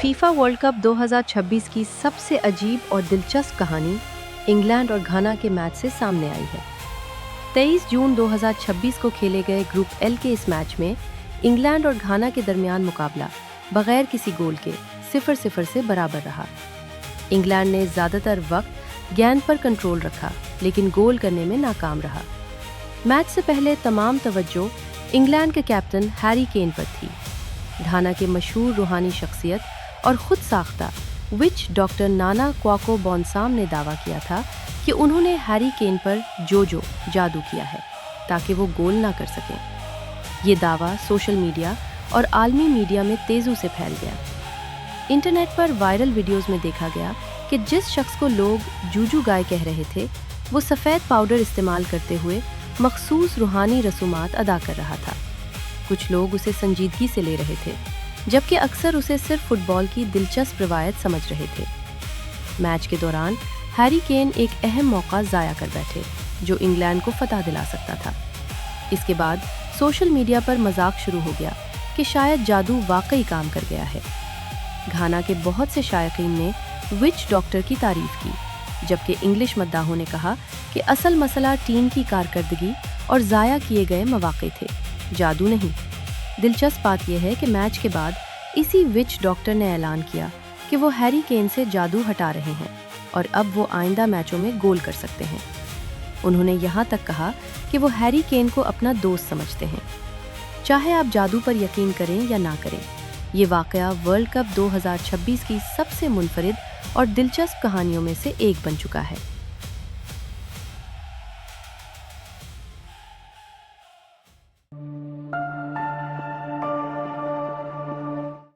FIFA world cup 2026 की सबसे अजीब और दिलचस्प कहानी इंग्लैंड और घाना के मैच से सामने आई है। 23 जून 2026 को खेले गए ग्रुप एल के इस मैच में इंग्लैंड और घाना के दरमियान मुकाबला बगैर किसी गोल के 0-0 से बराबर रहा। इंग्लैंड ने ज़्यादातर वक्त गेंद पर कंट्रोल रखा, लेकिन गोल करने में नाकाम रहा। मैच से पहले तमाम तवज्जो इंग्लैंड के कैप्टन हैरी केन पर थी। घाना के मशहूर रूहानी शख्सियत और खुद साख्ता विच डॉक्टर नाना क्वाको बोनसाम ने दावा किया था कि उन्होंने हैरी केन पर जोजो जादू किया है ताकि वो गोल ना कर सकें। ये दावा सोशल मीडिया और आलमी मीडिया में तेज़ी से फैल गया। इंटरनेट पर वायरल वीडियोस में देखा गया कि जिस शख्स को लोग जूजू गाय कह रहे थे, वो सफ़ेद पाउडर इस्तेमाल करते हुए मखसूस रूहानी रसूमात अदा कर रहा था। कुछ लोग उसे संजीदगी से ले रहे थे, जबकि अक्सर उसे सिर्फ फुटबॉल की दिलचस्प रवायत समझ रहे थे। मैच के दौरान हैरी केन एक अहम मौका ज़ाया कर बैठे जो इंग्लैंड को फतह दिला सकता था। इसके बाद सोशल मीडिया पर मजाक शुरू हो गया कि शायद जादू वाकई काम कर गया है। घाना के बहुत से शायकीन ने विच डॉक्टर की तारीफ की, जबकि इंग्लिश मद्दाहों ने कहा कि असल मसला टीम की कारकर्दगी और ज़ाया किए गए मौके थे, जादू नहीं। दिलचस्प बात यह है कि मैच के बाद इसी विच डॉक्टर ने ऐलान किया कि वो हैरी केन से जादू हटा रहे हैं और अब वो आइंदा मैचों में गोल कर सकते हैं। उन्होंने यहाँ तक कहा कि वो हैरी केन को अपना दोस्त समझते हैं। चाहे आप जादू पर यकीन करें या ना करें, ये वाकया वर्ल्ड कप 2026 की सबसे मुनफरिद और दिलचस्प कहानियों में से एक बन चुका है।